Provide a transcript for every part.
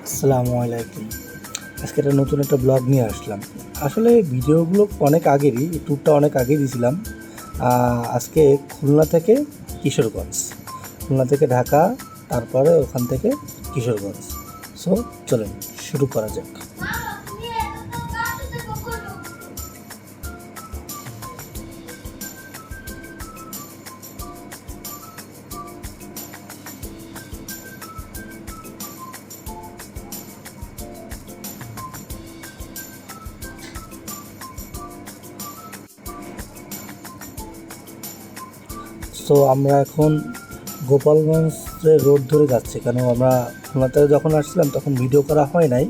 আসসালামু আলাইকুম। আজকে নতুন একটা ব্লগ নিয়ে আসলাম। আসলে ভিডিওগুলো অনেক আগেরই, ট্যুরটা অনেক আগেই দিয়েছিলাম। আজকে খুলনা থেকে কিশোরগঞ্জ, খুলনা থেকে ঢাকা, তারপরে ওখান থেকে কিশোরগঞ্জ। সো চলেন শুরু করা যাক। সো আমরা এখন গোপালগঞ্জের রোড ধরে যাচ্ছি, কেন আমরা খুলনাতে যখন আসছিলাম তখন ভিডিও করা হয় নাই,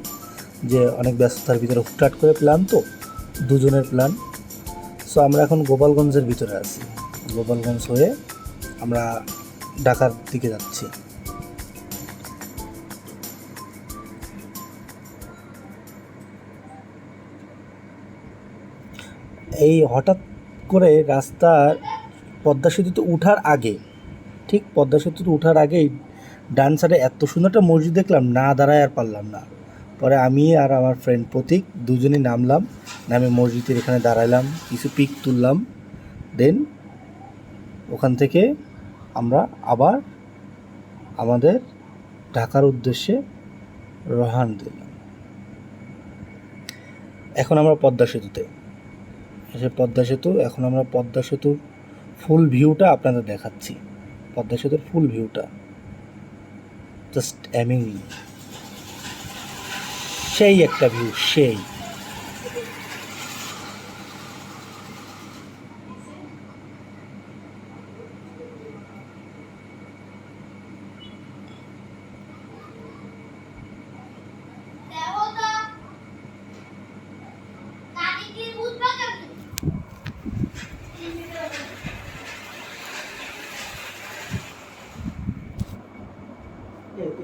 যে অনেক ব্যস্ততার ভিতরে হুটহাট করে প্ল্যান, তো দুজনের প্ল্যান। সো আমরা এখন গোপালগঞ্জের ভিতরে আছি। গোপালগঞ্জ হয়ে আমরা ঢাকার দিকে যাচ্ছি। এই হঠাৎ করে রাস্তার পদ্মা সেতুতে ওঠার আগে, ঠিক পদ্মা সেতুতে ওঠার আগেই ডান সাইডে এত সুন্দর একটা মসজিদ দেখলাম, না দাঁড়ায় আর পারলাম না। পরে আমি আর আমার ফ্রেন্ড প্রতীক দুজনেই নামলাম, নামে মসজিদের এখানে দাঁড়ালাম, কিছু পিক তুললাম। দেন ওখান থেকে আমরা আবার আমাদের ঢাকার উদ্দেশ্যে রওনা দিলাম। এখন আমরা পদ্মা সেতুতে এসে এখন আমরা পদ্মা সেতুর ফুল ভিউটা আপনাদের দেখাচ্ছি। পদ্মা সেতুর ফুল ভিউটা জাস্ট অ্যামেজিং, সেই একটা ভিউ, সেই।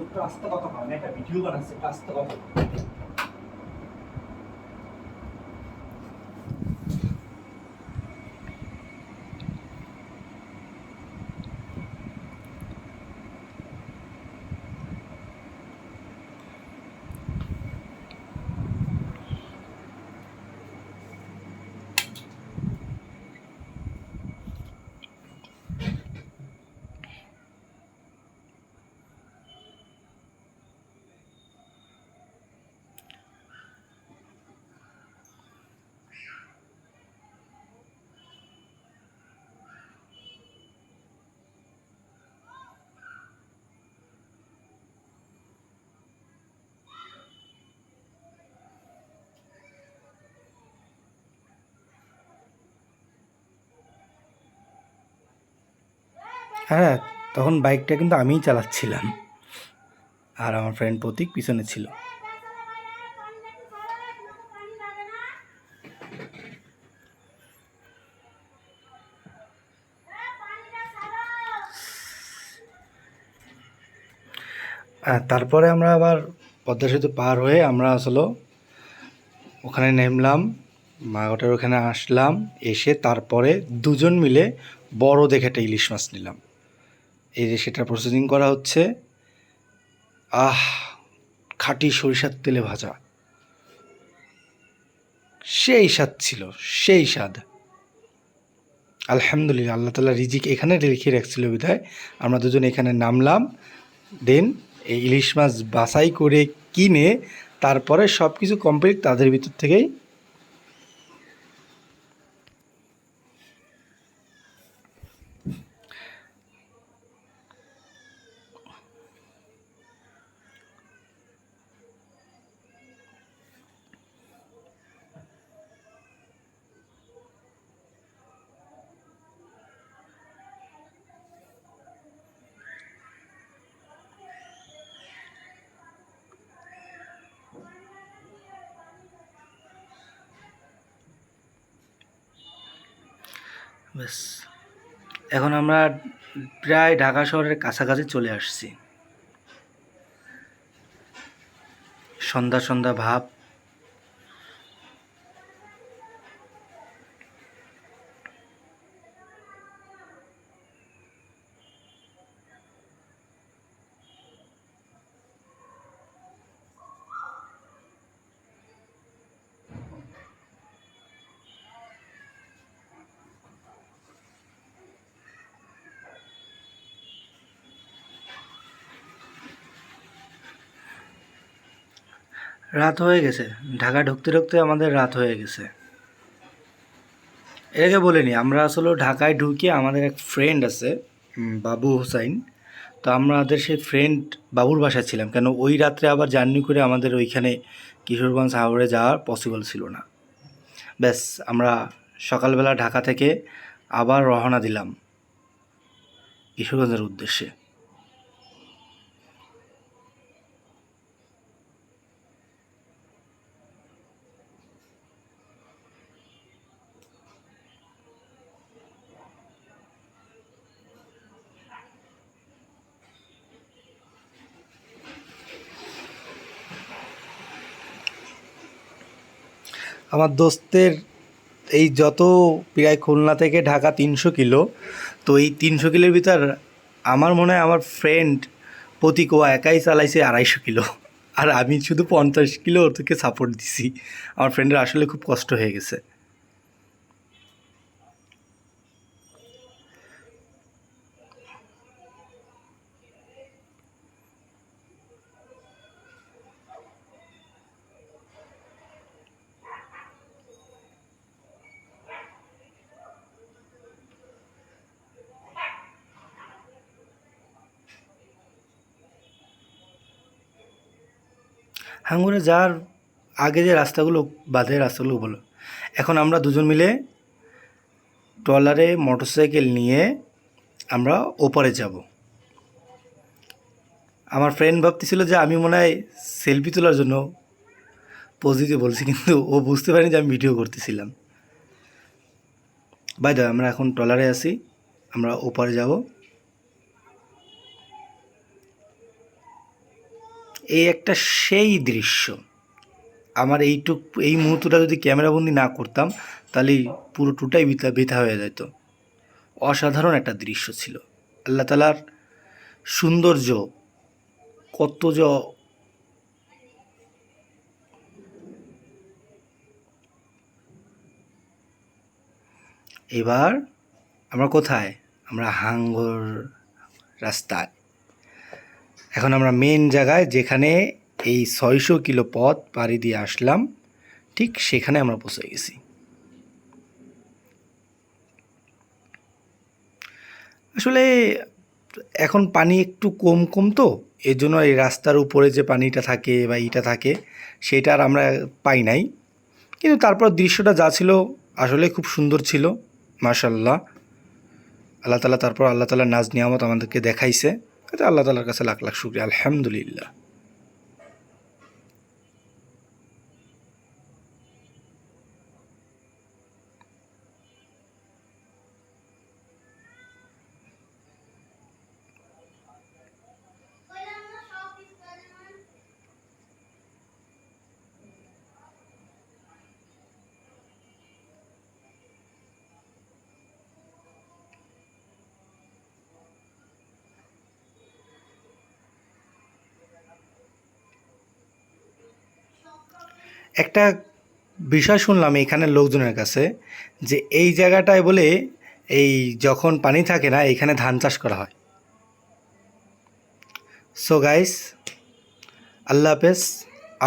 একটু আস্তে কথা হয় না, একটা ভিডিও বানাচ্ছে, একটু আস্তে কথা। হ্যাঁ, তখন বাইকটা কিন্তু আমিই চালাচ্ছিলাম, আর আমার ফ্রেন্ড প্রতীক পিছনে ছিল। তারপরে আমরা আবার পদ্মা সেতু পার হয়ে আমরা আসলে ওখানে নেমলাম, মাঘাটের ওখানে আসলাম। এসে তারপরে দুজন মিলে বড় দেখে একটা ইলিশ মাছ নিলাম। এই যে সেটা প্রসেসিং করা হচ্ছে। আহ, খাঁটি সরিষার তেলে ভাজা, সেই স্বাদ ছিল, সেই স্বাদ। আলহামদুলিল্লাহ, আল্লাহ তাআলা রিজিক এখানে লিখে রাখছিল বিধায় আমরা দুজন এখানে নামলাম। দেন এই ইলিশ মাছ বাছাই করে কিনে তারপরে সব কিছু কমপ্লিট তাদের ভিতর থেকেই। ব্যাস, এখন আমরা প্রায় ঢাকা শহরের কাছাকাছি চলে আসছি। সন্ধ্যা সন্ধ্যা ভাব। রাত হয়ে গেছে, ঢাকা ঢুকতে ঢুকতে আমাদের রাত হয়ে গেছে। এর আগে বলিনি, আমরা আসলে ঢাকায় ঢুকে আমাদের এক ফ্রেন্ড আছে, বাবু হুসাইন। তো আমাদের সেই ফ্রেন্ড বাবুর বাসায় ছিলাম, কেন ওই রাত্রে আবার জার্নি করে আমাদের ওইখানে কিশোরগঞ্জ হাওড়ে যাওয়ার পসিবল ছিল না। ব্যাস আমরা সকালবেলা ঢাকা থেকে আবার রওনা দিলাম কিশোরগঞ্জের উদ্দেশ্যে। আমার দোস্তের এই যত প্রায় খুলনা থেকে ঢাকা 300 কিলো, তো এই 300 কিলোর ভিতর আমার মনে হয় আমার ফ্রেন্ড প্রতীক ও একাই চালাইছে 250 কিলো, আর আমি শুধু 50 কিলো ওর থেকে সাপোর্ট দিছি। আমার ফ্রেন্ডের আসলে খুব কষ্ট হয়ে গেছে। হাঙ্গুরে যাওয়ার আগে যে রাস্তাগুলো, বাঁধের রাস্তাগুলো বলো, এখন আমরা দুজন মিলে ট্রলারে মোটরসাইকেল নিয়ে আমরা ওপারে যাব। আমার ফ্রেন্ড ভাবতেছিল যে আমি মনে হয় সেলফি তোলার জন্য পোজ দিতে বলছি, কিন্তু ও বুঝতে পারেনি যে আমি ভিডিও করতেছিলাম। বাই দ্য আমরা এখন ট্রলারে আছি, আমরা ওপারে যাব। এই একটা সেই দৃশ্য, আমার এই মুহূর্তটা যদি ক্যামেরাবন্দি না করতাম তাহলে পুরো টুটাই বৃথা হয়ে যেত। অসাধারণ একটা দৃশ্য ছিল। আল্লাহ তাআলার সৌন্দর্য কত যে। এবার আমরা কোথায়? আমরা হাঙ্গর রাস্তায়। এখন আমরা মেন জায়গায়, যেখানে এই 600 কিলো পথ পাড়ি দিয়ে আসলাম, ঠিক সেখানে আমরা পৌঁছে গেছি। আসলে এখন পানি একটু কম কম, তো এর জন্য এই রাস্তার উপরে যে পানিটা থাকে বা ইটা থাকে সেটা আর আমরা পাই নাই। কিন্তু তারপর দৃশ্যটা যা ছিল আসলে খুব সুন্দর ছিল, মাশাআল্লাহ। আল্লাহ তাআলার নাজ নিয়ামত আমাদেরকে দেখাইছে, এটা আল্লাহ তাআলার কাছে লাখ লাখ শুকরিয়া, আলহামদুলিল্লাহ। একটা বিষয় শুনলাম এখানের লোকজনের কাছে, যে এই জায়গাটায় বলে এই যখন পানি থাকে না এখানে ধান চাষ করা হয়। সো গাইস, আল্লাহ হাফেজ,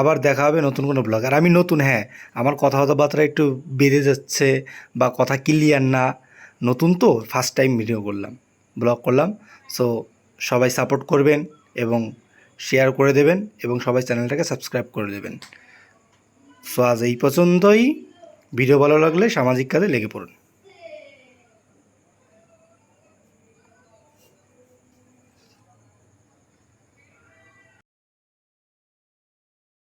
আবার দেখা হবে নতুন কোনো ব্লগ। আর আমি নতুন, হ্যাঁ, আমার কথাবার্তা একটু বেড়ে যাচ্ছে বা কথা ক্লিয়ার না, নতুন তো, ফার্স্ট টাইম ভিডিও করলাম, ব্লগ করলাম। সো সবাই সাপোর্ট করবেন এবং শেয়ার করে দেবেন এবং সবাই চ্যানেলটাকে সাবস্ক্রাইব করে দেবেন। সো আজ এই পর্যন্তই। ভিডিও ভালো লাগলে সামাজিক কাজে লেগে পড়ুন।